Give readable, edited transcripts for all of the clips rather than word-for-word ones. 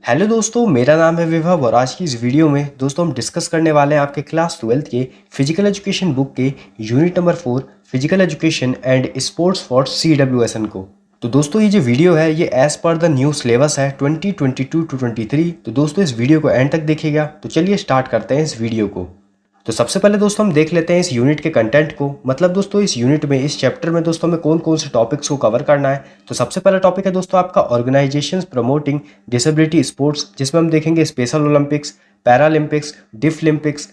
Hello दोस्तों, मेरा नाम है विभव और आज की इस वीडियो में दोस्तों हम डिस्कस करने वाले हैं आपके क्लास 12th के फिजिकल एजुकेशन बुक के unit number 4 physical education and sports for CWSN को। तो दोस्तों ये जो वीडियो है ये as per the new syllabus है 2022 टू 23। तो दोस्तों इस वीडियो को एंड तक देखिएगा। तो चलिए स्टार्ट करते हैं इस वीडियो को। तो सबसे पहले दोस्तों हम देख लेते हैं इस यूनिट के कंटेंट को। मतलब दोस्तों इस यूनिट में, इस चैप्टर में दोस्तों हमें कौन कौन से टॉपिक्स को कवर करना है। तो सबसे पहला टॉपिक है दोस्तों आपका ऑर्गेनाइजेशंस प्रमोटिंग डिसेबिलिटी स्पोर्ट्स, जिसमें हम देखेंगे special Olympics, Paralympics, Deaflympics.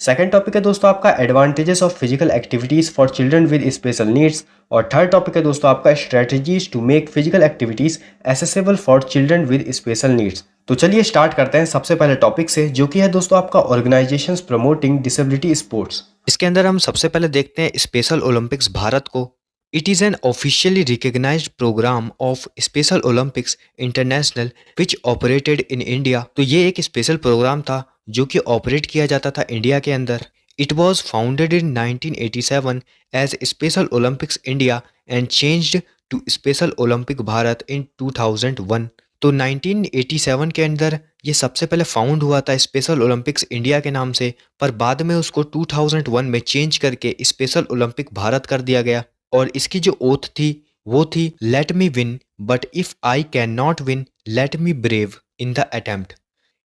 Second topic है दोस्तों आपका advantages of physical activities for children with special needs. और थर्ड टॉपिक है दोस्तों आपका strategies to make physical activities accessible for children with special needs. तो चलिए स्टार्ट करते हैं सबसे पहले टॉपिक से, जो कि है दोस्तों आपका ऑर्गेनाइजेशंस प्रमोटिंग डिसेबिलिटी स्पोर्ट्स। इसके अंदर हम सबसे पहले देखते हैं स्पेशल ओलंपिक्स भारत को। It is an officially recognised programme of Special Olympics International which operated in India. तो ये एक स्पेशल प्रोग्राम था जो कि ऑपरेट किया जाता था इंडिया के अंदर। It was founded in 1987 as special Olympics India and changed to special Olympic Bharat in 2001। तो 1987 के अंदर ये सबसे पहले फाउंड हुआ था स्पेशल ओलंपिक्स इंडिया के नाम से, पर बाद में उसको 2001 में चेंज करके स्पेशल ओलंपिक भारत कर दिया गया। और इसकी जो ओथ थी वो थी let me win but if I can not win let me brave in the attempt.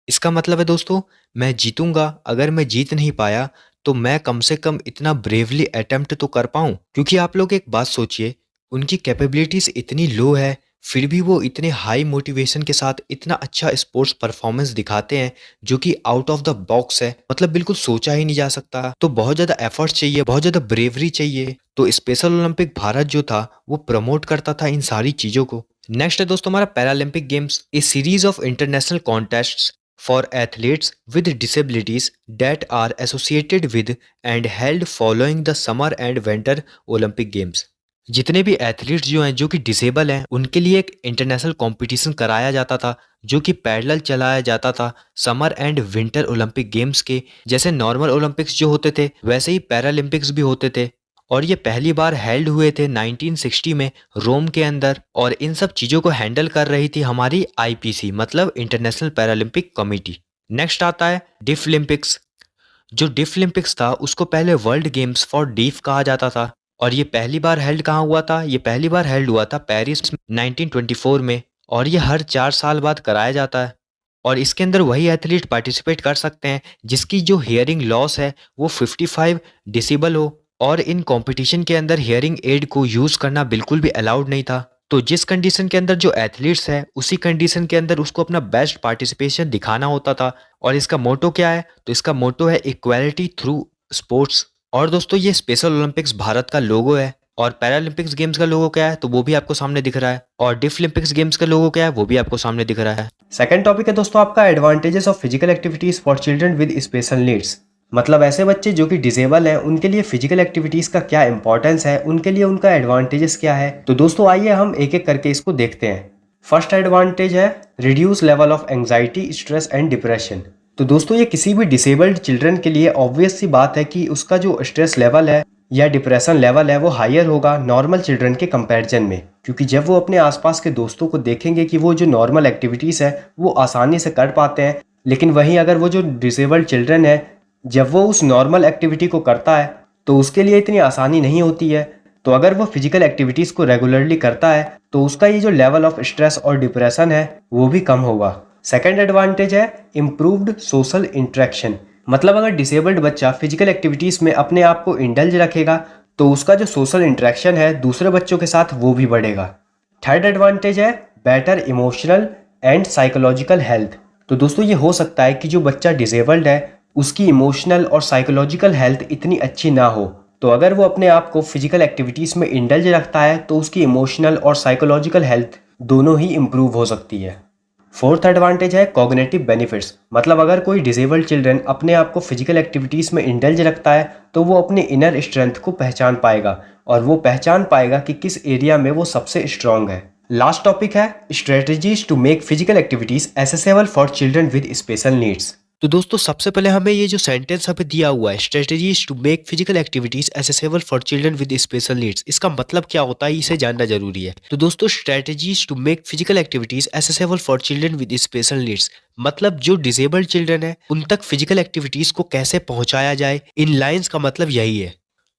इसका मतलब है दोस्तों, मैं जीतूंगा, अगर मैं जीत नहीं पाया तो मैं कम से कम इतना ब्रेवली अटेम्प्ट तो कर पाऊं। क्योंकि आप लोग एक बात सोचिए, उनकी कैपेबिलिटीज इतनी लो है फिर भी वो इतने हाई मोटिवेशन के साथ इतना अच्छा स्पोर्ट्स परफॉर्मेंस दिखाते हैं जो कि आउट ऑफ द बॉक्स है। मतलब बिल्कुल सोचा ही नहीं जा सकता। तो बहुत ज़्यादा एफर्ट चाहिए, बहुत ज़्यादा ब्रेवरी चाहिए। तो स्पेशल ओलंपिक भारत जो था वो प्रमोट करता था इन सारी चीज़ों को। नेक्स्ट है दोस्तों हमारा Paralympic games, a series of international contests for athletes with disabilities that are associated with and held following the summer and winter Olympic games. जितने भी एथलीट्स जो हैं जो कि डिसेबल हैं उनके लिए एक इंटरनेशनल कंपटीशन कराया जाता था जो कि पैरेलल चलाया जाता था summer and winter Olympic games के। जैसे नॉर्मल ओलंपिक्स जो होते थे वैसे ही पैरालंपिक्स भी होते थे। और ये पहली बार हेल्ड हुए थे 1960 में रोम के अंदर। और इन सब चीज़ों को हैंडल कर रही थी हमारी IPC, मतलब इंटरनेशनल पैरालंपिक कमेटी। नेक्स्ट आता है डिफलिम्पिक्स। जो डिफलिम्पिक्स था उसको पहले वर्ल्ड गेम्स फॉर डीफ कहा जाता था। और ये पहली बार हेल्ड कहाँ हुआ था? ये पहली बार हेल्ड हुआ था पेरिस 1924 में। और ये हर 4 साल बाद कराया जाता है। और इसके अंदर वही एथलीट पार्टिसिपेट कर सकते हैं जिसकी जो हियरिंग लॉस है वो 55 डिसिबल हो। और इन कंपटीशन के अंदर हियरिंग एड को यूज़ करना बिल्कुल भी अलाउड नहीं था। तो जिस कंडीशन के अंदर जो एथलीट्स है उसी कंडीशन के अंदर उसको अपना बेस्ट पार्टिसिपेशन दिखाना होता था। और इसका मोटो क्या है? तो इसका मोटो है इक्वालिटी थ्रू स्पोर्ट्स। और दोस्तों ये स्पेशल ओलंपिक्स भारत का लोगो है। और पैरालंपिक्स गेम्स का लोगो क्या है? तो वो भी आपको सामने दिख रहा है। और डिफलिम्पिक्स गेम्स का लोगो क्या है? वो भी आपको सामने दिख रहा है। सेकंड टॉपिक है दोस्तों आपका advantages of physical activities for children with special needs. मतलब ऐसे बच्चे जो कि डिसेबल हैं उनके लिए फिजिकल एक्टिविटीज का क्या इंपॉर्टेंस है, उनके लिए उनका एडवांटेजेस क्या है। तो दोस्तों आइए हम एक एक करके इसको देखते हैं। फर्स्ट एडवांटेज है reduce level of anxiety, stress and depression. तो दोस्तों ये किसी भी डिसेबल्ड चिल्ड्रन के लिए ऑब्वियस सी बात है कि उसका जो स्ट्रेस लेवल है या डिप्रेशन लेवल है वो हायर होगा नॉर्मल चिल्ड्रन के कंपैरिजन में। क्योंकि जब वो अपने आसपास के दोस्तों को देखेंगे कि वो जो नॉर्मल एक्टिविटीज़ है वो आसानी से कर पाते हैं, लेकिन वहीं अगर वो जो डिसेबल्ड चिल्ड्रन है जब वो उस नॉर्मल एक्टिविटी को करता है तो उसके लिए इतनी आसानी नहीं होती है। तो अगर वो फिजिकल एक्टिविटीज़ को रेगुलरली करता है तो उसका ये जो लेवल ऑफ स्ट्रेस और डिप्रेशन है वो भी कम होगा। सेकेंड एडवांटेज है इम्प्रूव्ड सोशल इंटरेक्शन। मतलब अगर डिसेबल्ड बच्चा फिजिकल एक्टिविटीज़ में अपने आप को इंडल्ज रखेगा तो उसका जो सोशल इंटरेक्शन है दूसरे बच्चों के साथ वो भी बढ़ेगा। थर्ड एडवांटेज है better emotional and psychological health. तो दोस्तों ये हो सकता है कि जो बच्चा डिसेबल्ड है उसकी इमोशनल और साइकोलॉजिकल हेल्थ इतनी अच्छी ना हो, तो अगर वो अपने आप को फिजिकल एक्टिविटीज़ में इंडल्ज रखता है तो उसकी इमोशनल और साइकोलॉजिकल हेल्थ दोनों ही इम्प्रूव हो सकती है। फोर्थ एडवांटेज है कॉग्निटिव बेनिफिट्स। मतलब अगर कोई डिसेबल्ड चिल्ड्रन अपने आप को फिजिकल एक्टिविटीज़ में इंडल्ज रखता है तो वो अपने इनर स्ट्रेंथ को पहचान पाएगा और वो पहचान पाएगा कि किस एरिया में वो सबसे स्ट्रांग है। लास्ट टॉपिक है strategies to make physical activities accessible for children with special needs. तो दोस्तों सबसे पहले हमें ये जो सेंटेंस हमें दिया हुआ है, strategies to make physical activities accessible for children with special needs, इसका मतलब क्या होता है इसे जानना जरूरी है। तो दोस्तों strategies to make physical activities accessible for children with special needs मतलब जो डिसेबल्ड चिल्ड्रन है उन तक फिजिकल एक्टिविटीज को कैसे पहुंचाया जाए, इन लाइंस का मतलब यही है।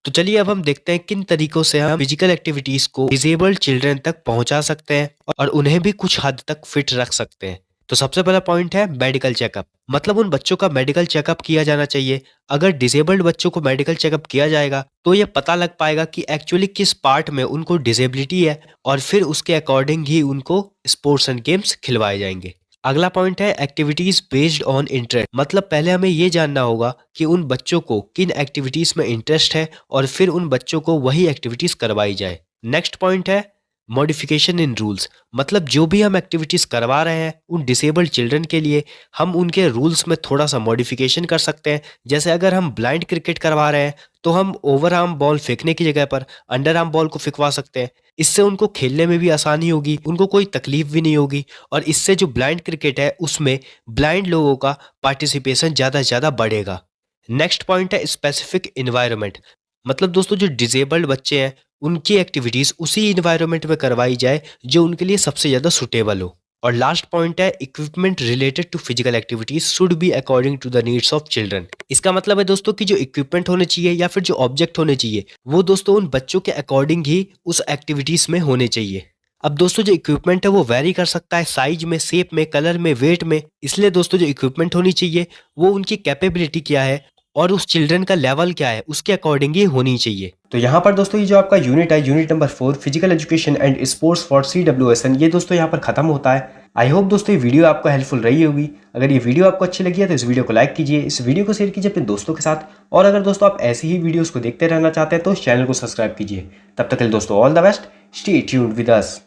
तो चलिए अब हम देखते हैं किन तरीकों से हम फिजिकल एक्टिविटीज को डिसेबल्ड चिल्ड्रन तक पहुंचा सकते हैं और उन्हें भी कुछ हद तक फिट रख सकते हैं। तो सबसे पहला पॉइंट है मेडिकल चेकअप, मतलब उन बच्चों का मेडिकल चेकअप किया जाना चाहिए। अगर डिसेबल्ड बच्चों को मेडिकल चेकअप किया जाएगा तो ये पता लग पाएगा कि एक्चुअली किस पार्ट में उनको डिसेबिलिटी है और फिर उसके अकॉर्डिंग ही उनको स्पोर्ट्स एंड गेम्स खिलवाए जाएंगे। अगला पॉइंट है एक्टिविटीज बेस्ड ऑन इंटरेस्ट, मतलब पहले हमें ये जानना होगा कि उन बच्चों को किन एक्टिविटीज में इंटरेस्ट है और फिर उन बच्चों को वही एक्टिविटीज करवाई जाए। नेक्स्ट पॉइंट है मॉडिफिकेशन इन रूल्स, मतलब जो भी हम एक्टिविटीज करवा रहे हैं उन डिसेबल्ड चिल्ड्रन के लिए हम उनके रूल्स में थोड़ा सा मॉडिफिकेशन कर सकते हैं। जैसे अगर हम ब्लाइंड क्रिकेट करवा रहे हैं तो हम ओवर आर्म बॉल फेंकने की जगह पर अंडर आर्म बॉल को फेंकवा सकते हैं। इससे उनको खेलने में भी आसानी होगी, उनको कोई तकलीफ भी नहीं होगी और इससे जो ब्लाइंड क्रिकेट है उसमें ब्लाइंड लोगों का पार्टिसिपेशन ज़्यादा से ज़्यादा बढ़ेगा। नेक्स्ट पॉइंट है स्पेसिफिक इन्वायरमेंट, मतलब दोस्तों जो डिसेबल्ड बच्चे हैं उनकी एक्टिविटीज़ उसी इन्वायरमेंट में करवाई जाए जो उनके लिए सबसे ज़्यादा सुटेबल हो। और लास्ट पॉइंट है equipment related to physical activities should be according to the needs of children. इसका मतलब है दोस्तों कि जो इक्विपमेंट होने चाहिए या फिर जो ऑब्जेक्ट होने चाहिए वो दोस्तों उन बच्चों के अकॉर्डिंग ही उस एक्टिविटीज में होने चाहिए। अब दोस्तों जो इक्विपमेंट है वो वेरी कर सकता है साइज में, शेप में, कलर में, वेट में, इसलिए दोस्तों जो इक्विपमेंट होनी चाहिए वो उनकी कैपेबिलिटी क्या है और उस चिल्ड्रन का लेवल क्या है उसके अकॉर्डिंग ही होनी चाहिए। तो यहाँ पर दोस्तों ये जो आपका यूनिट है, unit number 4 physical education and sports for CWSN, ये दोस्तों यहाँ पर खत्म होता है। आई होप दोस्तों ये वीडियो आपको हेल्पफुल रही होगी। अगर ये वीडियो आपको अच्छी लगी है तो इस वीडियो को लाइक कीजिए, इस वीडियो को शेयर कीजिए अपने दोस्तों के साथ, और अगर दोस्तों आप ऐसी ही वीडियोस को देखते रहना चाहते हैं तो इस चैनल को सब्सक्राइब कीजिए। तब तक के लिए दोस्तों all the best, stay tuned with us.